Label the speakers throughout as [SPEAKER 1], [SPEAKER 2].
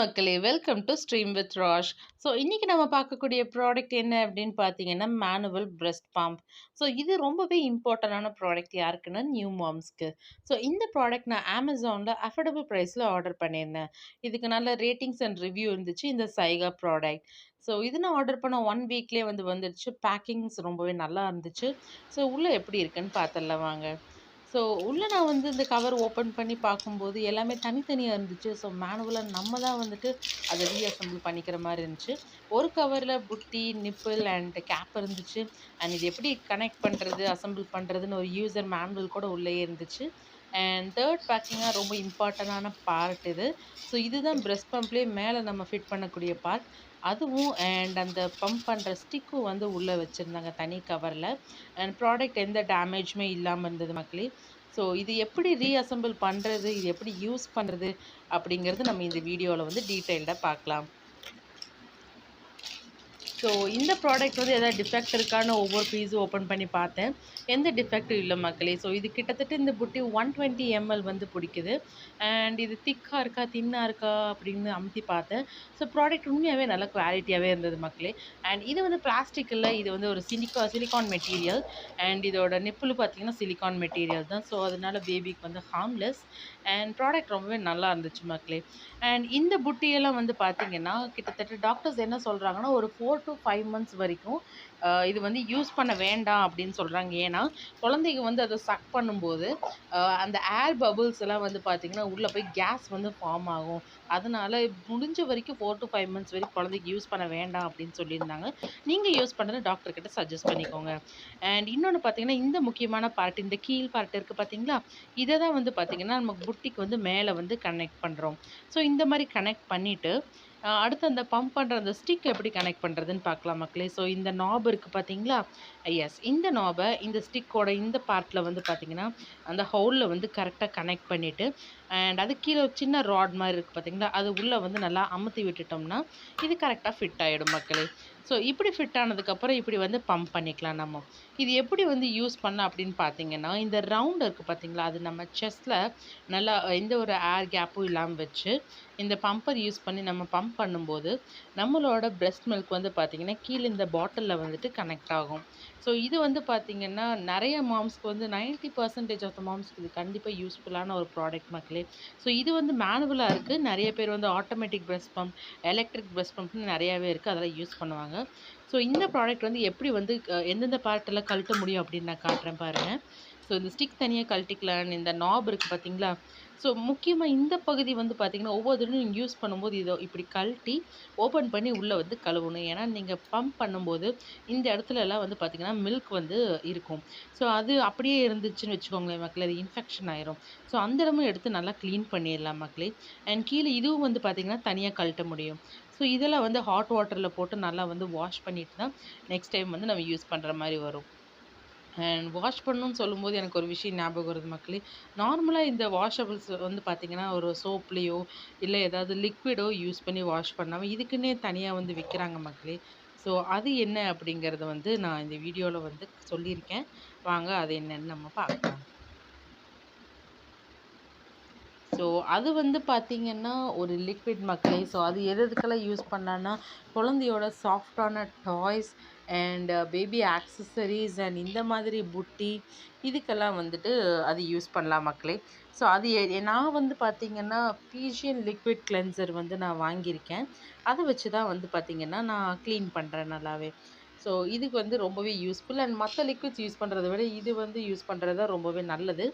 [SPEAKER 1] மக்களே! Welcome to stream with Rash. So, இன்னைக்கு நம்ம பார்க்கக்கூடிய ப்ராடக்ட் என்ன அப்படின்னு பார்த்தீங்கன்னா, மேனுவல் பிரஸ்ட் பம்ப். ஸோ, இது ரொம்பவே இம்பார்ட்டன்டான ப்ராடக்ட் யாருக்குன்னா, நியூ மாம்ஸ்க்கு. ஸோ, இந்த ப்ராடக்ட் நான் Amazonல அஃபோர்டபுள் பிரைஸ்ல ஆர்டர் பண்ணியிருந்தேன். இதுக்கு நல்ல ரேட்டிங்ஸ் அண்ட் ரிவ்யூ இருந்துச்சு இந்த சைகா ப்ராடக்ட். ஸோ, இது நான் ஆர்டர் பண்ண 1 வீக்லயே வந்துருச்சு. பேக்கிங்ஸ் ரொம்பவே நல்லா இருந்துச்சு. ஸோ, உள்ள எப்படி இருக்குன்னு பார்த்துடலாம் வாங்க. ஸோ, உள்ள நான் இந்த கவர் ஓப்பன் பண்ணி பார்க்கும்போது எல்லாமே தனித்தனியா இருந்துச்சு. ஸோ, மேனுவலா நம்ம தான் அத ரீஅசெம்பிள் பண்ணிக்கிற மாரி இருந்துச்சு. ஒரு கவர்ல புட்டி, நிப்பிள் அண்ட் கேப் இருந்துச்சு. அண்ட் இது எப்படி கனெக்ட் பண்றது, அசெம்பிள் பண்றதுன்னு ஒரு யூசர் மேனுவல் கூட உள்ளயே இருந்துச்சு. அண்ட் 3 பேக்கிங்கா ரொம்ப இம்பார்ட்டன்டான பார்ட் இது. ஸோ, இதுதான் பிரஸ்ட் பம்ப்லயே மேல நம்ம ஃபிட் பண்ணக்கூடிய பார்ட். அதுவும் அண்ட் அந்த பம்ப் பண்ற ஸ்டிக்கும் உள்ள வச்சிருந்தாங்க தனி கவர்ல. அண்ட் ப்ராடக்ட் எந்த டேமேஜுமே இல்லாம இருந்தது மக்களே. ஸோ, இது எப்படி ரீஅசெம்பிள் பண்றது, இது எப்படி யூஸ் பண்றது அப்படிங்கிறது நம்ம இந்த வீடியோல டீட்டெயில்டா பார்க்கலாம். ஸோ, இந்த ப்ராடக்ட் ஏதாவது டிஃபெக்ட் இருக்கான்னு ஒவ்வொரு பீஸும் ஓப்பன் பண்ணி பார்த்தேன். எந்த டிஃபெக்ட்டும் இல்ல மக்களே. ஸோ, இது கிட்டத்தட்ட இந்த புட்டி 120 ml பிடிக்குது. அண்ட் இது திக்கா இருக்கா, தின்னா இருக்கா அப்படின்னு அமுத்தி பார்த்தேன். ஸோ, ப்ராடக்ட் உண்மையாவே நல்ல குவாலிட்டியாவே இருந்தது மக்களே. அண்ட் இது பிளாஸ்டிக் இல்ல. இது ஒரு சிலிகான் மெட்டீரியல். அண்ட் இதோட நிப்பிள் பார்த்தீங்கன்னா சிலிகான் மெட்டீரியல் தான். ஸோ, அதனால பேபிக்கு ஹார்ம்லெஸ். அண்ட் ப்ராடக்ட் ரொம்பவே நல்லா இருந்துச்சு மக்களே. அண்ட் இந்த புட்டியெல்லாம் பார்த்தீங்கன்னா, கிட்டத்தட்ட டாக்டர்ஸ் என்ன சொல்றாங்கன்னா, ஒரு 4 to 5 மந்த்ஸ் வரைக்கும் இது யூஸ் பண்ண வேண்டாம் அப்படின்னு சொல்றாங்க. ஏன்னா, குழந்தைங்க அத சக் பண்ணும்போது, அந்த ஏர் பபிள்ஸ் எல்லாம் பார்த்தீங்கன்னா, உள்ள போய் கேஸ் ஃபார்ம் ஆகும். அதனால முடிஞ்ச வரைக்கும் 4 to 5 மந்த்ஸ் வரைக்கும் குழந்தைக்கு யூஸ் பண்ண வேண்டாம் அப்படின்னு சொல்லியிருந்தாங்க. நீங்க யூஸ் பண்றது டாக்டர் கிட்ட சஜெஸ்ட் பண்ணிக்கோங்க. அண்ட் இன்னொன்னு பார்த்தீங்கன்னா, இந்த முக்கியமான பார்ட், இந்த கீழ் பார்ட் இருக்கு பார்த்தீங்களா? இத தான் பார்த்தீங்கன்னா, நம்ம புட்டிக்கு மேல கனெக்ட் பண்றோம். ஸோ, இந்த மாரி கனெக்ட் பண்ணிட்டு, அடுத்து அந்த பம்ப் பண்ற அந்த ஸ்டிக் எப்படி கனெக்ட் பண்றதுன்னு பார்க்கலாம் மக்களே. ஸோ, இந்த நாப் இருக்கு பார்த்தீங்களா? எஸ். இந்த நாப இந்த ஸ்டிக்கோட இந்த பார்ட்ல பார்த்தீங்கன்னா, அந்த ஹோல்ல கரெக்ட்டா கனெக்ட் பண்ணிட்டு, அண்ட் அதுக்கு கீழ ஒரு சின்ன ராட் மாரி இருக்கு பார்த்தீங்களா? அது உள்ள நல்லா அமுத்தி விட்டுட்டோம்னா, இது கரெக்ட்டா ஃபிட் ஆயிடும் மக்களே. ஸோ, இப்படி ஃபிட் ஆனதுக்கப்புறம் இப்படி பம்ப் பண்ணிக்கலாம் நம்ம. இது எப்படி யூஸ் பண்ணலாம் அப்படின்னு பார்த்தீங்கன்னா, இந்த ரவுண்ட் இருக்கு பார்த்தீங்களா? அது நம்ம செஸ்ட்ல நல்லா எந்த ஒரு ஏர் கேப்பும் இல்லாம வச்சு, இந்த பம்பர் யூஸ் பண்ணி நம்ம பம்ப் பண்ணும்போது, நம்மளோட பிரெஸ்ட் மில்க் பார்த்தீங்கன்னா, கீழ இந்த பாட்டில்ல கனெக்ட் ஆகும். ஸோ, இது பார்த்தீங்கன்னா, நெறைய மாம்ஸ்க்கு 90% ஆஃப் த மாம்ஸ்க்கு இது கண்டிப்பா யூஸ்ஃபுல்லான ஒரு ப்ராடக்ட் மக்களே. ஸோ, இது மேனுவலா இருக்கு. நெறைய பேர் automatic breast pump, electric breast பம்ப்னு நெறையாவே இருக்கு. அதெல்லாம் யூஸ் பண்ணுவாங்க. ஸோ, இந்த ப்ராடக்ட் எப்படி எந்தெந்த பார்ட்லாம் கழட்ட முடியும் அப்படின்னு நான் காட்டுறேன் பாருங்க. ஸோ, இந்த ஸ்டிக் தனியா கழட்டிக்கலாம். இந்த நாப் இருக்கு பார்த்தீங்களா? ஸோ, முக்கியமா இந்த பகுதி பார்த்தீங்கன்னா, ஒவ்வொரு தடவையும் நீங்க யூஸ் பண்ணும்போது இத இப்படி கழட்டி ஓப்பன் பண்ணி உள்ள கழுவணும். ஏன்னா, நீங்க பம்ப் பண்ணும்போது இந்த இடத்துலலாம் பார்த்தீங்கன்னா, மில்க் இருக்கும். ஸோ, அது அப்படியே இருந்துச்சுன்னு வச்சுக்கோங்களேன் மக்களே, அது இன்ஃபெக்ஷன் ஆயிரும். ஸோ, அந்த இடமும் எடுத்து நல்லா கிளீன் பண்ணிடலாம் மக்களே. அண்ட் கீழ இதுவும் பார்த்தீங்கன்னா, தனியா கழட்ட முடியும். ஸோ, இதெல்லாம் ஹாட் வாட்டர்ல போட்டு நல்லா வாஷ் பண்ணிட்டு தான் நெக்ஸ்ட் டைம் நம்ம யூஸ் பண்ற மாரி வரும். அண்ட் வாஷ் பண்ணணும்னு சொல்லும்போது எனக்கு ஒரு விஷயம் ஞாபகம் வருது மக்களே. நார்மலா இந்த வாஷபிள்ஸ் பார்த்தீங்கன்னா, ஒரு சோப்லயோ, இல்ல ஏதாவது லிக்விடோ யூஸ் பண்ணி வாஷ் பண்ணாம, இதுக்குன்னே தனியா விக்கிறாங்க மக்களே. ஸோ, அது என்ன அப்படிங்கிறத நான் இந்த வீடியோல சொல்லியிருக்கேன். வாங்க அது என்னன்னு நம்ம பார்க்கலாம். ஸோ, அது பார்த்தீங்கன்னா, ஒரு லிக்விட் மக்களே. ஸோ, அது எதுக்கெல்லாம் யூஸ் பண்ணலான்னா, குழந்தையோட சாஃப்டான toys and baby accessories and இந்த மாதிரி புட்டி, இதுக்கெல்லாம் அது யூஸ் பண்ணலாம் மக்களே. ஸோ, அது நான் பார்த்தீங்கன்னா, பீஜியன் லிக்விட் கிளென்சர் நான் வாங்கியிருக்கேன். அதை வச்சு தான் பார்த்தீங்கன்னா, நான் க்ளீன் பண்ணுறேன் நல்லாவே. ஸோ, இதுக்கு ரொம்பவே யூஸ்ஃபுல். அண்ட் மற்ற லிக்விட்ஸ் யூஸ் பண்ணுறத விட இது யூஸ் பண்ணுறது தான் ரொம்பவே நல்லது.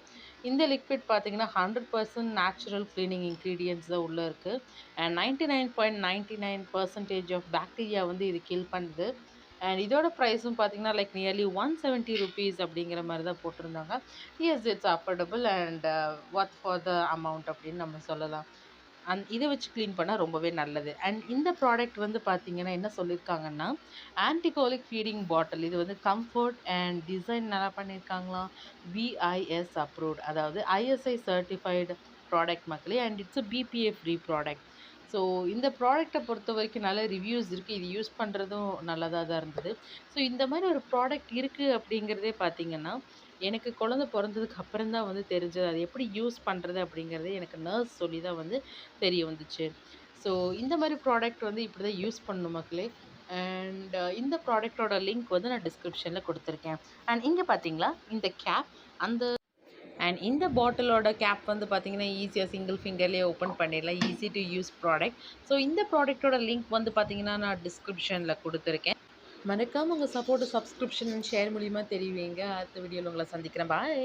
[SPEAKER 1] இந்த லிக்விட் பார்த்தீங்கன்னா, 100% நேச்சுரல் கிளீனிங் இன்கிரீடியன்ட்ஸ் தான் உள்ள இருக்கு. அண்ட் 99.99% ஆஃப் பாக்டீரியா இது கில் பண்ணுது. அண்ட் இதோட ப்ரைஸும் பார்த்தீங்கன்னா, லைக் நியர்லி ₹170 அப்படிங்கிற மாரி தான் போட்டிருந்தாங்க. Yes, it's affordable and worth for the amount அப்படின்னு நம்ம சொல்லலாம். இதை வச்சு க்ளீன் பண்ணால் ரொம்பவே நல்லது. அண்ட் இந்த ப்ராடக்ட் பார்த்தீங்கன்னா, என்ன சொல்லியிருக்காங்கன்னா, ஆன்டிகோலிக் ஃபீடிங் பாட்டில். இது கம்ஃபர்ட் அண்ட் டிசைன் நல்லா பண்ணியிருக்காங்களாம். BIS அப்ரூவ்ட், அதாவது ISI சர்டிஃபைடு ப்ராடக்ட் மக்களே. And it's a BPA free product. So, இந்த ப்ராடக்ட்டை பொறுத்த வரைக்கும் நல்ல ரிவ்யூஸ் இருக்குது. இது யூஸ் பண்ணுறதும் நல்லதாக தான் இருந்தது. ஸோ, இந்த மாதிரி ஒரு ப்ராடக்ட் இருக்குது அப்படிங்கிறதே பார்த்தீங்கன்னா, எனக்கு குழந்தை பொறந்ததுக்கு அப்புறம் தான் தெரிஞ்சது. அது எப்படி யூஸ் பண்ணுறது அப்படிங்கிறதே எனக்கு நர்ஸ் சொல்லி தான் தெரிய வந்துச்சு. ஸோ இந்த மாதிரி ப்ராடக்ட் வந்து இப்படி தான் யூஸ் பண்ணணும் மக்களே. அண்ட் இந்த ப்ராடக்ட்டோட லிங்க் வந்து நான் டிஸ்கிரிப்ஷனில் கொடுத்துருக்கேன். அண்ட் இங்கே பார்த்தீங்களா இந்த கேப், அந்த அண்ட் இந்த பாட்டிலோட கேப் வந்து பார்த்தீங்கன்னா ஈஸியாக சிங்கிள் ஃபிங்கர்லேயே ஓப்பன் பண்ணிடலாம். Easy to use product. So இந்த ப்ராடக்ட்டோட லிங்க் வந்து பார்த்தீங்கன்னா நான் டிஸ்கிரிப்ஷனில் கொடுத்துருக்கேன். மறக்காமல் உங்கள் சப்போர்ட், சப்ஸ்கிரிப்ஷன் அண்ட் ஷேர் மூலிமா தெரிவிங்க. அடுத்த வீடியோவில் உங்களை சந்திக்கிறேன். பாய்.